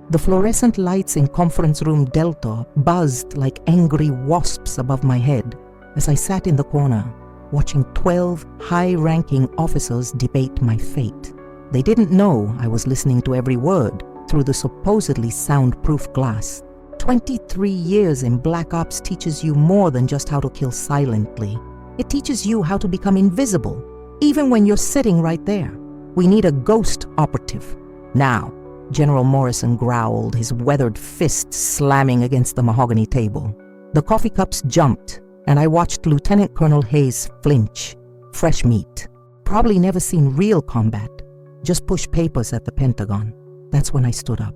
The fluorescent lights in conference room Delta buzzed like angry wasps above my head as I sat in the corner, watching 12 high-ranking officers debate my fate. They didn't know I was listening to every word through the supposedly soundproof glass. 23 years in Black Ops teaches you more than just how to kill silently. It teaches you how to become invisible, even when you're sitting right there. We need a ghost operative. Now, General Morrison growled, his weathered fist slamming against the mahogany table. The coffee cups jumped, and I watched Lieutenant Colonel Hayes flinch. Fresh meat. Probably never seen real combat. Just push papers at the Pentagon. That's when I stood up.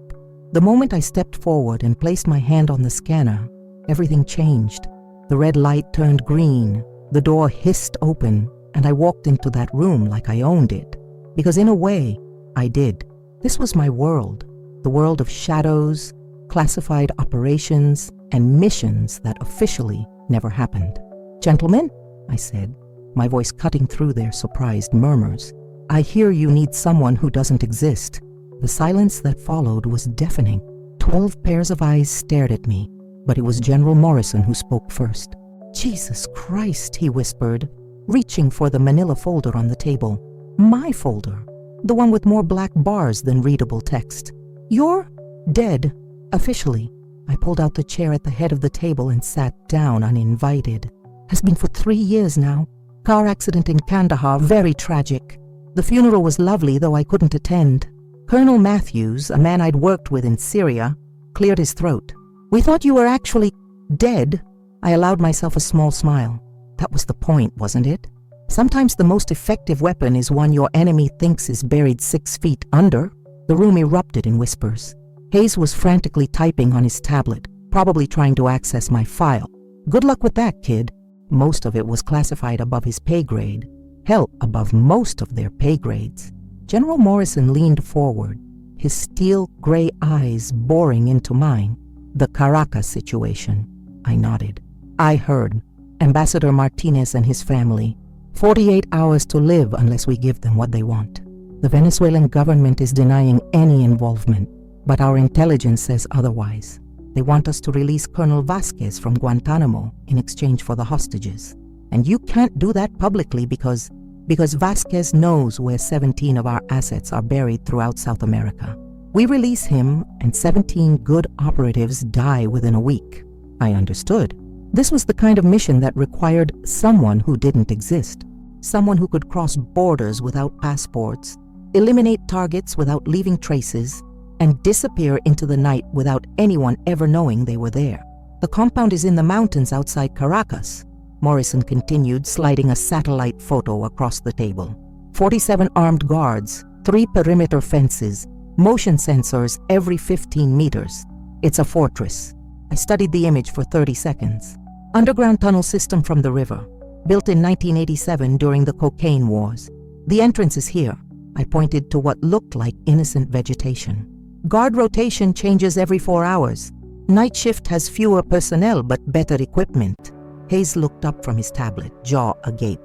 The moment I stepped forward and placed my hand on the scanner, everything changed. The red light turned green, the door hissed open, and I walked into that room like I owned it. Because in a way, I did. This was my world, the world of shadows, classified operations, and missions that officially never happened. "Gentlemen," I said, my voice cutting through their surprised murmurs, "I hear you need someone who doesn't exist." The silence that followed was deafening. 12 pairs of eyes stared at me, but it was General Morrison who spoke first. "Jesus Christ," he whispered, reaching for the manila folder on the table. My folder. The one with more black bars than readable text. "You're dead, officially." I pulled out the chair at the head of the table and sat down uninvited. "Has been for 3 years now. Car accident in Kandahar, very tragic. The funeral was lovely, though I couldn't attend. Colonel Matthews, a man I'd worked with in Syria, cleared his throat. We thought you were actually dead." I allowed myself a small smile. That was the point, wasn't it? Sometimes the most effective weapon is one your enemy thinks is buried 6 feet under. The room erupted in whispers. Hayes was frantically typing on his tablet, probably trying to access my file. "Good luck with that, kid." Most of it was classified above his pay grade. Hell, above most of their pay grades. General Morrison leaned forward, his steel gray eyes boring into mine. "The Caracas situation." I nodded. "I heard. Ambassador Martinez and his family. 48 hours to live unless we give them what they want. The Venezuelan government is denying any involvement, but our intelligence says otherwise. They want us to release Colonel Vasquez from Guantanamo in exchange for the hostages. And you can't do that publicly because Vasquez knows where 17 of our assets are buried throughout South America. We release him and 17 good operatives die within a week." I understood. This was the kind of mission that required someone who didn't exist. Someone who could cross borders without passports, eliminate targets without leaving traces, and disappear into the night without anyone ever knowing they were there. "The compound is in the mountains outside Caracas," Morrison continued, sliding a satellite photo across the table. 47 armed guards, 3 perimeter fences, motion sensors every 15 meters. It's a fortress. I studied the image for 30 seconds. Underground tunnel system from the river, built in 1987 during the cocaine wars. The entrance is here. I pointed to what looked like innocent vegetation. Guard rotation changes every 4 hours. Night shift has fewer personnel but better equipment. Hayes looked up from his tablet, jaw agape.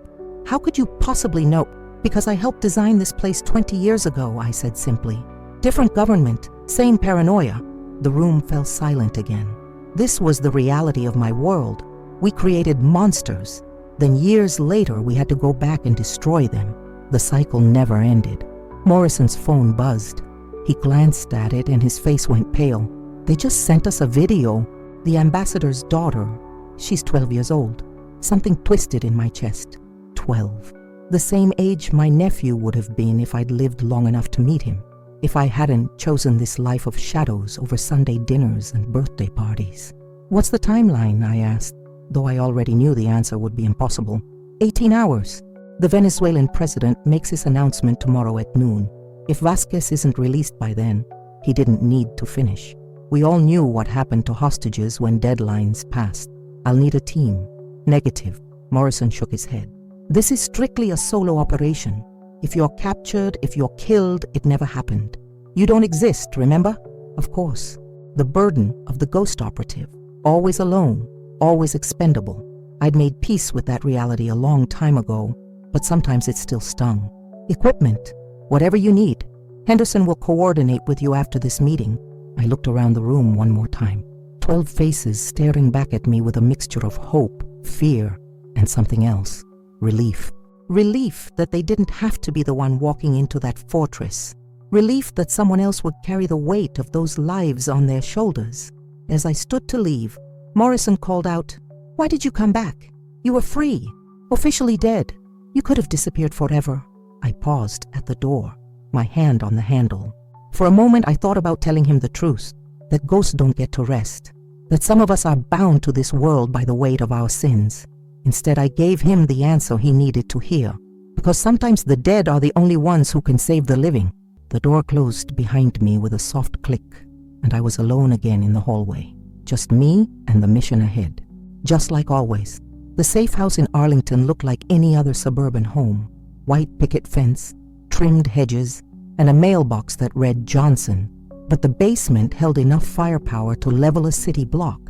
"How could you possibly know?" "Because I helped design this place 20 years ago," I said simply. "Different government, same paranoia." The room fell silent again. This was the reality of my world. We created monsters. Then years later, we had to go back and destroy them. The cycle never ended. Morrison's phone buzzed. He glanced at it and his face went pale. "They just sent us a video. The ambassador's daughter. She's 12 years old." Something twisted in my chest. 12. The same age my nephew would have been if I'd lived long enough to meet him. If I hadn't chosen this life of shadows over Sunday dinners and birthday parties. "What's the timeline?" I asked, though I already knew the answer would be impossible. 18 hours. The Venezuelan president makes his announcement tomorrow at noon. If Vasquez isn't released by then, he didn't need to finish. We all knew what happened to hostages when deadlines passed. "I'll need a team." "Negative." Morrison shook his head. "This is strictly a solo operation. If you're captured, if you're killed, it never happened. You don't exist, remember?" Of course. The burden of the ghost operative. Always alone, always expendable. I'd made peace with that reality a long time ago, but sometimes it still stung. "Equipment. Whatever you need. Henderson will coordinate with you after this meeting. I looked around the room one more time. 12 faces staring back at me with a mixture of hope, fear, and something else. Relief. Relief that they didn't have to be the one walking into that fortress. Relief that someone else would carry the weight of those lives on their shoulders. As I stood to leave, Morrison called out, "Why did you come back? You were free, officially dead. You could have disappeared forever." I paused at the door, my hand on the handle. For a moment I thought about telling him the truth, that ghosts don't get to rest, that some of us are bound to this world by the weight of our sins. Instead, I gave him the answer he needed to hear, because sometimes the dead are the only ones who can save the living. The door closed behind me with a soft click, and I was alone again in the hallway. Just me and the mission ahead. Just like always, the safe house in Arlington looked like any other suburban home. White picket fence, trimmed hedges, and a mailbox that read Johnson. But the basement held enough firepower to level a city block,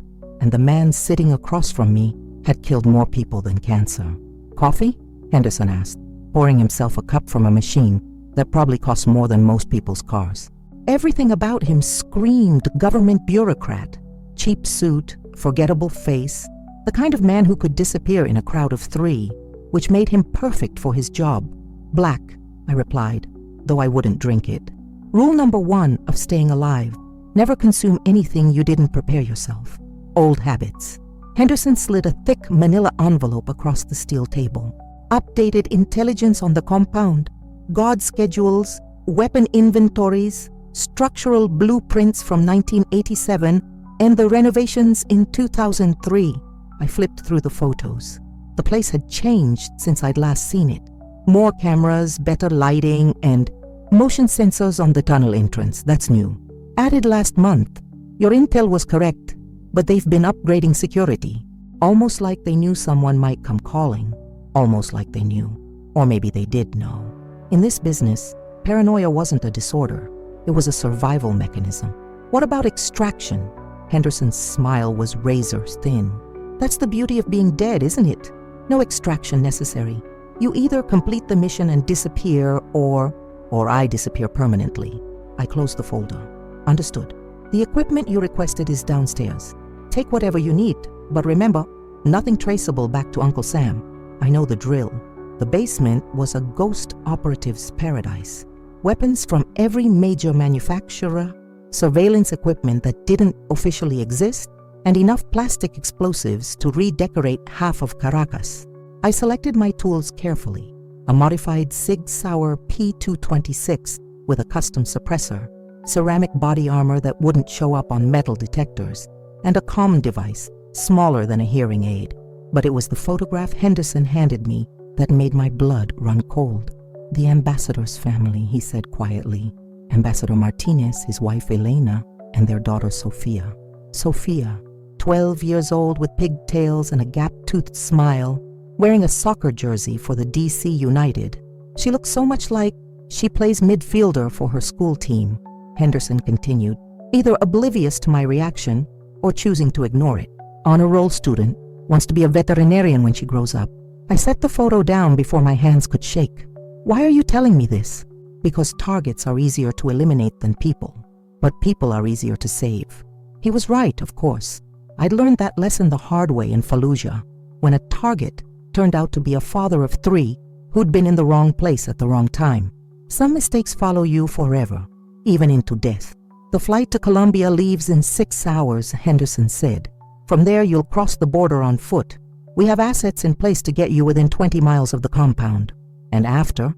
and the man sitting across from me had killed more people than cancer. "Coffee?" Henderson asked, pouring himself a cup from a machine that probably cost more than most people's cars. Everything about him screamed government bureaucrat. Cheap suit, forgettable face, the kind of man who could disappear in a crowd of 3, which made him perfect for his job. "Black," I replied, though I wouldn't drink it. Rule number 1 of staying alive: never consume anything you didn't prepare yourself. Old habits. Henderson slid a thick manila envelope across the steel table. Updated intelligence on the compound, guard schedules, weapon inventories, structural blueprints from 1987, and the renovations in 2003. I flipped through the photos. The place had changed since I'd last seen it. More cameras, better lighting, and motion sensors on the tunnel entrance. That's new. Added last month. Your intel was correct, but they've been upgrading security. Almost like they knew someone might come calling. Almost like they knew. Or maybe they did know. In this business, paranoia wasn't a disorder. It was a survival mechanism. What about extraction? Henderson's smile was razor thin. That's the beauty of being dead, isn't it? No extraction necessary. You either complete the mission and disappear, or I disappear permanently. I closed the folder. Understood. The equipment you requested is downstairs. Take whatever you need, but remember, nothing traceable back to Uncle Sam. I know the drill. The basement was a ghost operative's paradise. Weapons from every major manufacturer, surveillance equipment that didn't officially exist, and enough plastic explosives to redecorate half of Caracas. I selected my tools carefully. A modified Sig Sauer P226 with a custom suppressor, ceramic body armor that wouldn't show up on metal detectors, and a comm device smaller than a hearing aid. But it was the photograph Henderson handed me that made my blood run cold. "The ambassador's family," he said quietly. Ambassador Martinez, his wife Elena, and their daughter Sophia. Sophia, 12 years old with pigtails and a gap-toothed smile, wearing a soccer jersey for the DC United. She looks so much like she plays midfielder for her school team, Henderson continued, either oblivious to my reaction or choosing to ignore it. Honor roll student, wants to be a veterinarian when she grows up. I set the photo down before my hands could shake. "Why are you telling me this?" "Because targets are easier to eliminate than people, but people are easier to save." He was right, of course. I'd learned that lesson the hard way in Fallujah, when a target turned out to be a father of 3 who'd been in the wrong place at the wrong time. Some mistakes follow you forever, even into death. "The flight to Colombia leaves in 6 hours, Henderson said. "From there you'll cross the border on foot. We have assets in place to get you within 20 miles of the compound. And after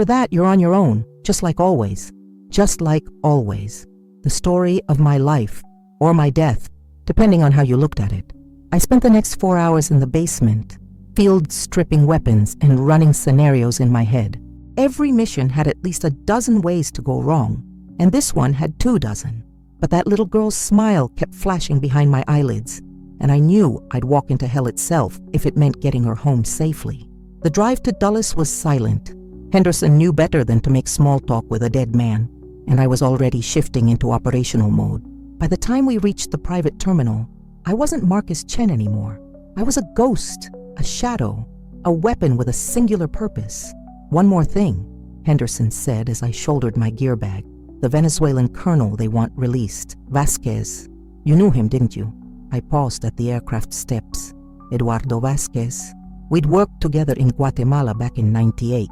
that you're on your own, just like always. Just like always. The story of my life, or my death, depending on how you looked at it." I spent the next 4 hours in the basement, field stripping weapons and running scenarios in my head. Every mission had at least a dozen ways to go wrong, and this one had 2 dozen. But that little girl's smile kept flashing behind my eyelids, and I knew I'd walk into hell itself if it meant getting her home safely. The drive to Dulles was silent. Henderson knew better than to make small talk with a dead man, and I was already shifting into operational mode. By the time we reached the private terminal, I wasn't Marcus Chen anymore. I was a ghost, a shadow, a weapon with a singular purpose. "One more thing," Henderson said as I shouldered my gear bag. The Venezuelan colonel they want released, Vasquez. You knew him, didn't you? I paused at the aircraft steps. Eduardo Vasquez. We'd worked together in Guatemala back in '98.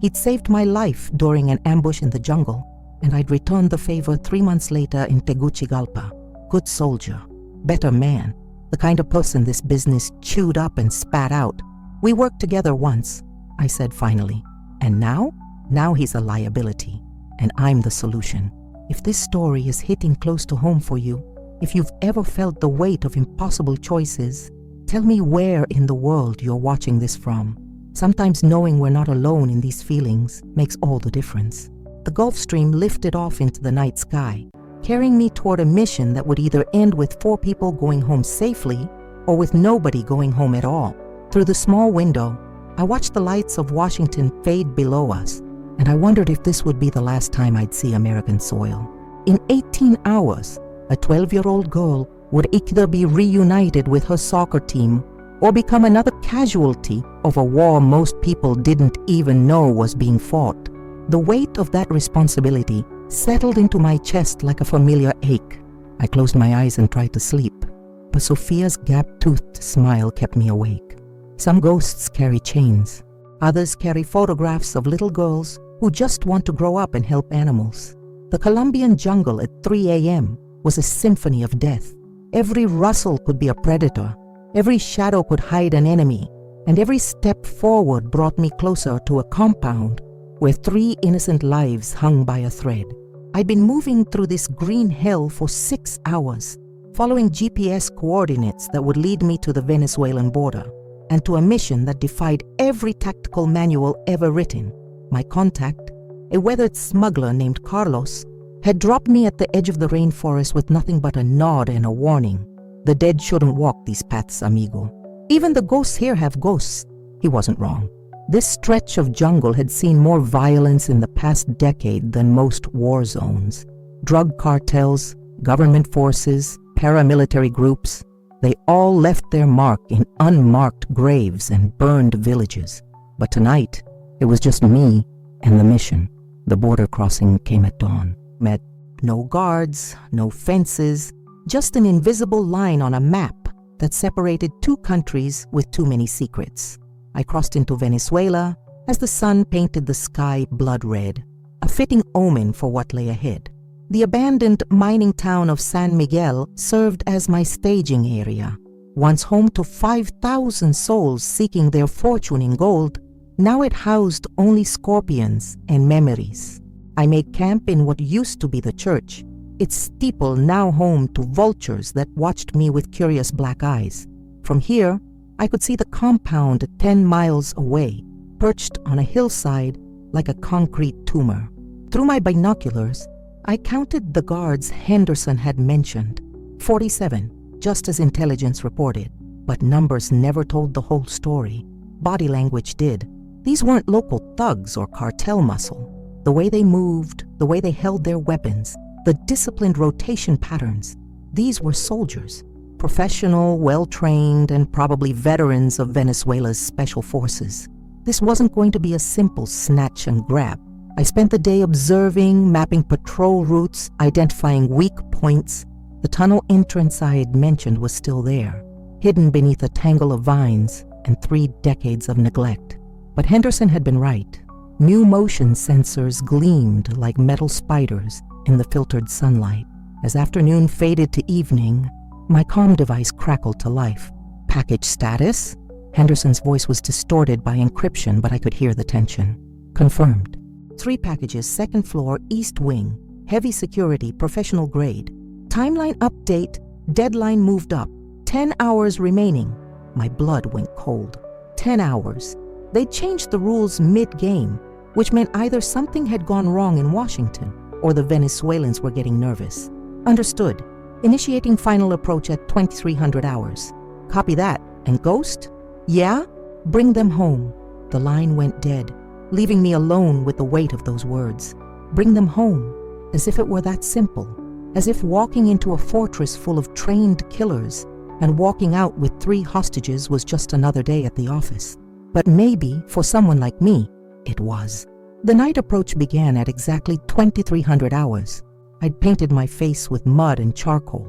He'd saved my life during an ambush in the jungle, and I'd returned the favor 3 months later in Tegucigalpa. Good soldier. Better man. The kind of person this business chewed up and spat out. We worked together once, I said finally. And now? Now he's a liability, and I'm the solution. If this story is hitting close to home for you, if you've ever felt the weight of impossible choices, tell me where in the world you're watching this from. Sometimes knowing we're not alone in these feelings makes all the difference. The Gulf Stream lifted off into the night sky, carrying me toward a mission that would either end with 4 people going home safely or with nobody going home at all. Through the small window, I watched the lights of Washington fade below us, and I wondered if this would be the last time I'd see American soil. In 18 hours, a 12-year-old girl would either be reunited with her soccer team or become another casualty of a war most people didn't even know was being fought. The weight of that responsibility settled into my chest like a familiar ache. I closed my eyes and tried to sleep, but Sophia's gap-toothed smile kept me awake. Some ghosts carry chains. Others carry photographs of little girls who just want to grow up and help animals. The Colombian jungle at 3 a.m. was a symphony of death. Every rustle could be a predator. Every shadow could hide an enemy. And every step forward brought me closer to a compound where 3 innocent lives hung by a thread. I'd been moving through this green hell for 6 hours, following GPS coordinates that would lead me to the Venezuelan border, and to a mission that defied every tactical manual ever written. My contact, a weathered smuggler named Carlos, had dropped me at the edge of the rainforest with nothing but a nod and a warning. The dead shouldn't walk these paths, amigo. Even the ghosts here have ghosts. He wasn't wrong. This stretch of jungle had seen more violence in the past decade than most war zones. Drug cartels, government forces, paramilitary groups, they all left their mark in unmarked graves and burned villages. But tonight, it was just me and the mission. The border crossing came at dawn. Met no guards, no fences, just an invisible line on a map that separated 2 countries with too many secrets. I crossed into Venezuela as the sun painted the sky blood red, a fitting omen for what lay ahead. The abandoned mining town of San Miguel served as my staging area. Once home to 5,000 souls seeking their fortune in gold, now it housed only scorpions and memories. I made camp in what used to be the church, its steeple now home to vultures that watched me with curious black eyes. From here, I could see the compound 10 miles away, perched on a hillside like a concrete tumor. Through my binoculars, I counted the guards Henderson had mentioned. 47, just as intelligence reported. But numbers never told the whole story. Body language did. These weren't local thugs or cartel muscle. The way they moved, the way they held their weapons, the disciplined rotation patterns, these were soldiers. Professional, well-trained, and probably veterans of Venezuela's special forces. This wasn't going to be a simple snatch and grab. I spent the day observing, mapping patrol routes, identifying weak points. The tunnel entrance I had mentioned was still there, hidden beneath a tangle of vines and 3 decades of neglect. But Henderson had been right. New motion sensors gleamed like metal spiders in the filtered sunlight. As afternoon faded to evening, my comm device crackled to life. Package status? Henderson's voice was distorted by encryption, but I could hear the tension. Confirmed. 3 packages, 2nd floor, east wing. Heavy security, professional grade. Timeline update, deadline moved up. 10 hours remaining. My blood went cold. 10 hours. They'd changed the rules mid-game, which meant either something had gone wrong in Washington or the Venezuelans were getting nervous. Understood. Initiating final approach at 2300 hours. Copy that. And Ghost? Yeah? Bring them home. The line went dead, leaving me alone with the weight of those words. Bring them home. As if it were that simple. As if walking into a fortress full of trained killers and walking out with 3 hostages was just another day at the office. But maybe, for someone like me, it was. The night approach began at exactly 2300 hours. I'd painted my face with mud and charcoal,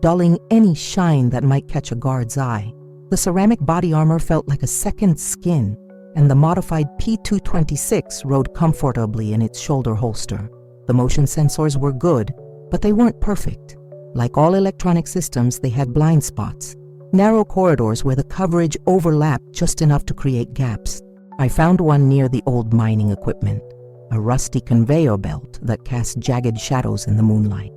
dulling any shine that might catch a guard's eye. The ceramic body armor felt like a second skin, and the modified P226 rode comfortably in its shoulder holster. The motion sensors were good, but they weren't perfect. Like all electronic systems, they had blind spots, narrow corridors where the coverage overlapped just enough to create gaps. I found one near the old mining equipment, a rusty conveyor belt that cast jagged shadows in the moonlight.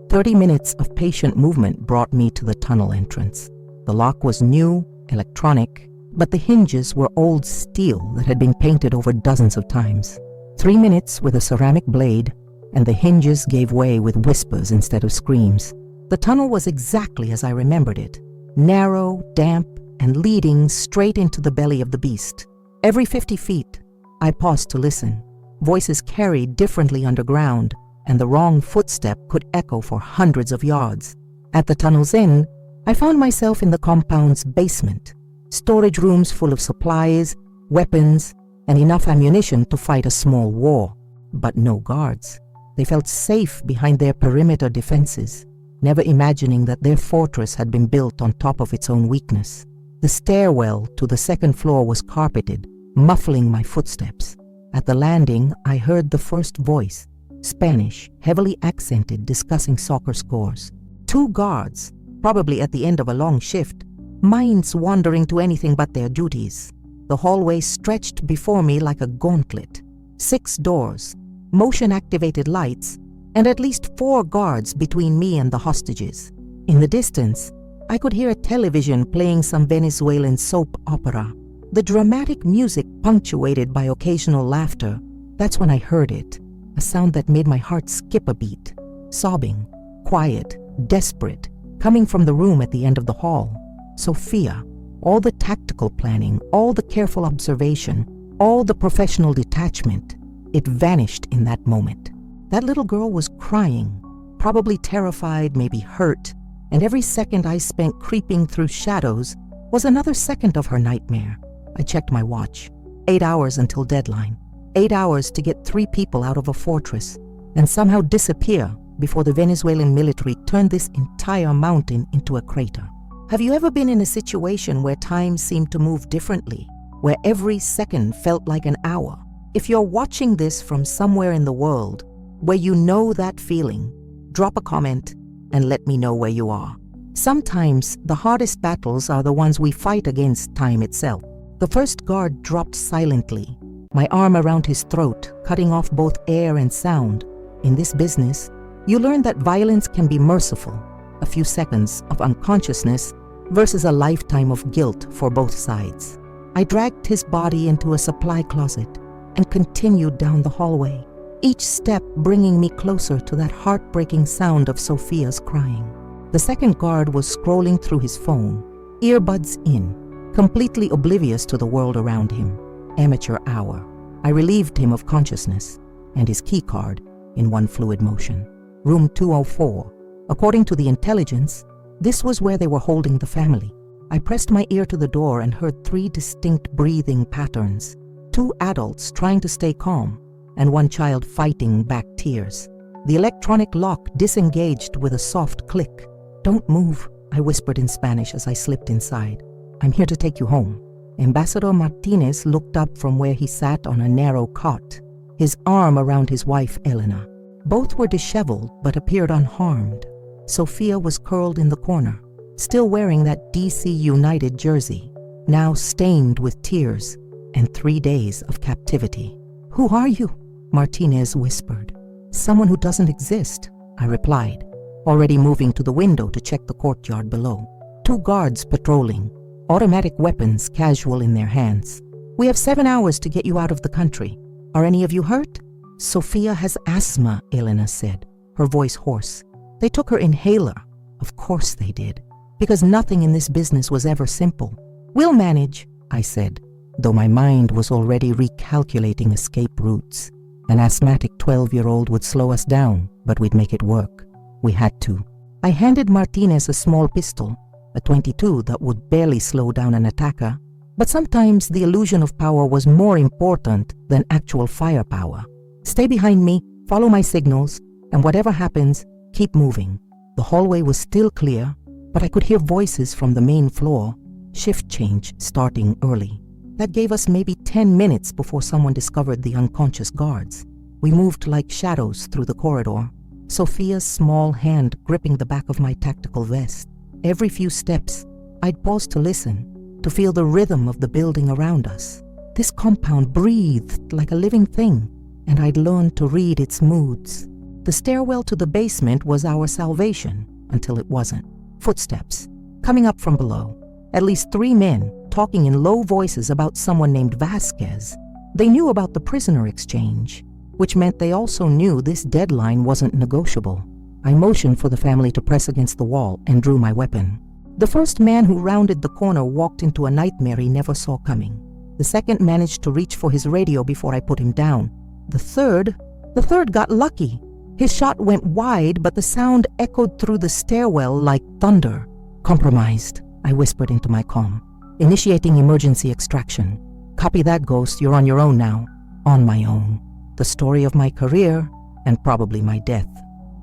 30 minutes of patient movement brought me to the tunnel entrance. The lock was new, electronic, but the hinges were old steel that had been painted over dozens of times. 3 minutes with a ceramic blade, and the hinges gave way with whispers instead of screams. The tunnel was exactly as I remembered it, narrow, damp, and leading straight into the belly of the beast. Every 50 feet, I paused to listen. Voices carried differently underground, and the wrong footstep could echo for hundreds of yards. At the tunnel's end, I found myself in the compound's basement, storage rooms full of supplies, weapons, and enough ammunition to fight a small war. But no guards. They felt safe behind their perimeter defenses, never imagining that their fortress had been built on top of its own weakness. The stairwell to the second floor was carpeted, muffling my footsteps. At the landing, I heard the first voice, Spanish, heavily accented, discussing soccer scores. 2 guards, probably at the end of a long shift, minds wandering to anything but their duties. The hallway stretched before me like a gauntlet. 6 doors, motion-activated lights, and at least 4 guards between me and the hostages. In the distance, I could hear a television playing some Venezuelan soap opera. The dramatic music punctuated by occasional laughter. That's when I heard it, a sound that made my heart skip a beat. Sobbing, quiet, desperate, coming from the room at the end of the hall. Sophia, all the tactical planning, all the careful observation, all the professional detachment, it vanished in that moment. That little girl was crying, probably terrified, maybe hurt, and every second I spent creeping through shadows was another second of her nightmare. I checked my watch. 8 hours until deadline. 8 hours to get 3 people out of a fortress and somehow disappear before the Venezuelan military turned this entire mountain into a crater. Have you ever been in a situation where time seemed to move differently, where every second felt like an hour? If you're watching this from somewhere in the world where you know that feeling, drop a comment and let me know where you are. Sometimes the hardest battles are the ones we fight against time itself. The first guard dropped silently, my arm around his throat, cutting off both air and sound. In this business, you learn that violence can be merciful, a few seconds of unconsciousness versus a lifetime of guilt for both sides. I dragged his body into a supply closet and continued down the hallway, each step bringing me closer to that heartbreaking sound of Sophia's crying. The second guard was scrolling through his phone, earbuds in, completely oblivious to the world around him. Amateur hour. I relieved him of consciousness and his key card in one fluid motion. Room 204. According to the intelligence, this was where they were holding the family. I pressed my ear to the door and heard 3 distinct breathing patterns. 2 adults trying to stay calm, and 1 child fighting back tears. The electronic lock disengaged with a soft click. "Don't move," I whispered in Spanish as I slipped inside. "I'm here to take you home." Ambassador Martinez looked up from where he sat on a narrow cot, his arm around his wife Elena. Both were disheveled but appeared unharmed. Sophia was curled in the corner, still wearing that DC United jersey, now stained with tears and 3 days of captivity. "Who are you?" Martinez whispered. "Someone who doesn't exist," I replied, already moving to the window to check the courtyard below. 2 guards patrolling, automatic weapons casual in their hands. "We have 7 hours to get you out of the country. Are any of you hurt?" "Sophia has asthma," Elena said, her voice hoarse. "They took her inhaler." Of course they did, because nothing in this business was ever simple. "We'll manage," I said, though my mind was already recalculating escape routes. An asthmatic 12-year-old would slow us down, but we'd make it work. We had to. I handed Martinez a small pistol, a .22 that would barely slow down an attacker, But sometimes the illusion of power was more important than actual firepower. Stay behind me, follow my signals, and whatever happens, keep moving. The hallway was still clear, but I could hear voices from the main floor, shift change starting early. That gave us maybe 10 minutes before someone discovered the unconscious guards. We moved like shadows through the corridor, Sophia's small hand gripping the back of my tactical vest. Every few steps, I'd pause to listen, to feel the rhythm of the building around us. This compound breathed like a living thing, and I'd learned to read its moods. The stairwell to the basement was our salvation, until it wasn't. Footsteps, coming up from below. At least 3 men, talking in low voices about someone named Vasquez. They knew about the prisoner exchange, which meant they also knew this deadline wasn't negotiable. I motioned for the family to press against the wall and drew my weapon. The first man who rounded the corner walked into a nightmare he never saw coming. The second managed to reach for his radio before I put him down. The third got lucky. His shot went wide, but the sound echoed through the stairwell like thunder. Compromised, I whispered into my comm. Initiating emergency extraction. Copy that, Ghost. You're on your own now. On my own. The story of my career and probably my death.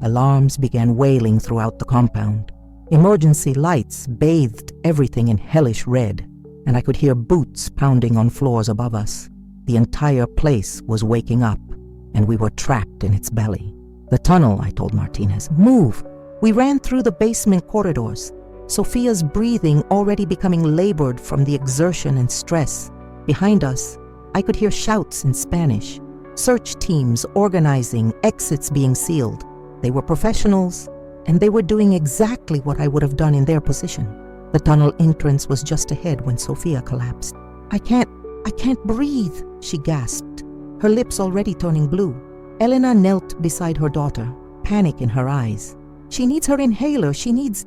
Alarms began wailing throughout the compound. Emergency lights bathed everything in hellish red, and I could hear boots pounding on floors above us. The entire place was waking up, and we were trapped in its belly. The tunnel, I told Martinez. Move! We ran through the basement corridors, Sophia's breathing already becoming labored from the exertion and stress. Behind us, I could hear shouts in Spanish. Search teams organizing, exits being sealed. They were professionals, and they were doing exactly what I would have done in their position. The tunnel entrance was just ahead when Sophia collapsed. I can't breathe, she gasped, her lips already turning blue. Elena knelt beside her daughter, panic in her eyes. She needs her inhaler. She needs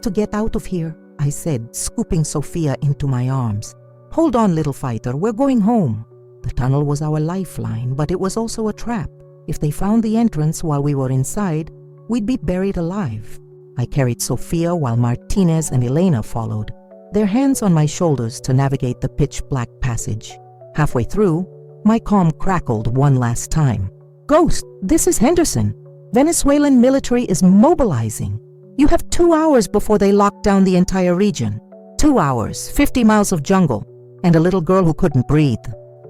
to get out of here, I said, scooping Sophia into my arms. Hold on, little fighter, we're going home. The tunnel was our lifeline, but it was also a trap. If they found the entrance while we were inside, we'd be buried alive. I carried Sophia while Martinez and Elena followed, their hands on my shoulders to navigate the pitch-black passage. Halfway through, my comm crackled one last time. Ghost, this is Henderson. Venezuelan military is mobilizing. You have 2 hours before they lock down the entire region. 2 hours, 50 miles of jungle, and a little girl who couldn't breathe.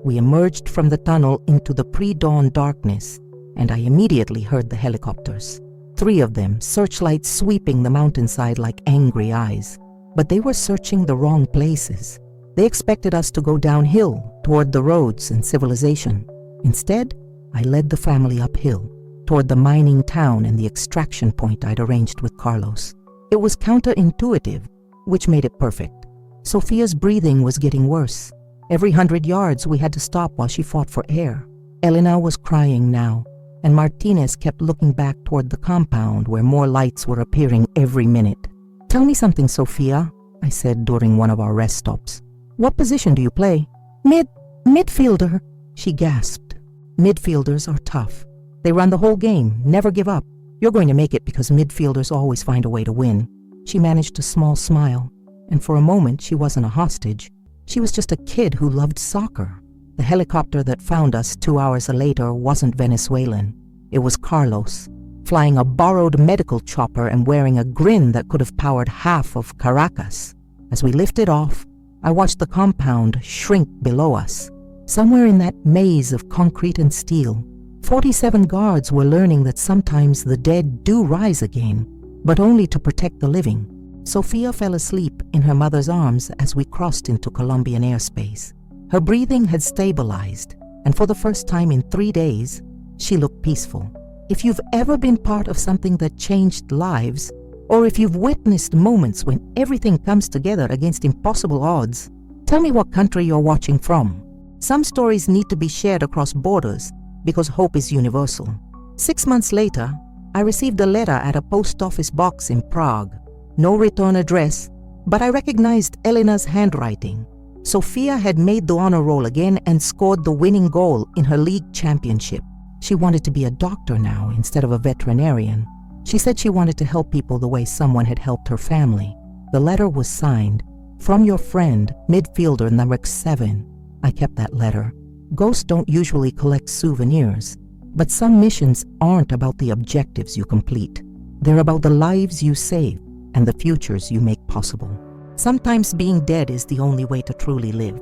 We emerged from the tunnel into the pre-dawn darkness, and I immediately heard the helicopters. 3 of them, searchlights sweeping the mountainside like angry eyes. But they were searching the wrong places. They expected us to go downhill toward the roads and civilization. Instead, I led the family uphill toward the mining town and the extraction point I'd arranged with Carlos. It was counterintuitive, which made it perfect. Sophia's breathing was getting worse. Every 100 yards we had to stop while she fought for air. Elena was crying now, and Martinez kept looking back toward the compound where more lights were appearing every minute. Tell me something, Sophia, I said during one of our rest stops. What position do you play? Midfielder, she gasped. Midfielders are tough. They run the whole game, never give up. You're going to make it because midfielders always find a way to win. She managed a small smile, and for a moment she wasn't a hostage. She was just a kid who loved soccer. The helicopter that found us 2 hours later wasn't Venezuelan. It was Carlos, flying a borrowed medical chopper and wearing a grin that could have powered half of Caracas. As we lifted off, I watched the compound shrink below us. Somewhere in that maze of concrete and steel, 47 guards were learning that sometimes the dead do rise again, but only to protect the living. Sophia fell asleep in her mother's arms as we crossed into Colombian airspace. Her breathing had stabilized, and for the first time in 3 days, she looked peaceful. If you've ever been part of something that changed lives, or if you've witnessed moments when everything comes together against impossible odds, tell me what country you're watching from. Some stories need to be shared across borders because hope is universal. 6 months later, I received a letter at a post office box in Prague. No return address, but I recognized Elena's handwriting. Sophia had made the honor roll again and scored the winning goal in her league championship. She wanted to be a doctor now instead of a veterinarian. She said she wanted to help people the way someone had helped her family. The letter was signed, From your friend, midfielder number 7. I kept that letter. Ghosts don't usually collect souvenirs, but some missions aren't about the objectives you complete. They're about the lives you save and the futures you make possible. Sometimes being dead is the only way to truly live.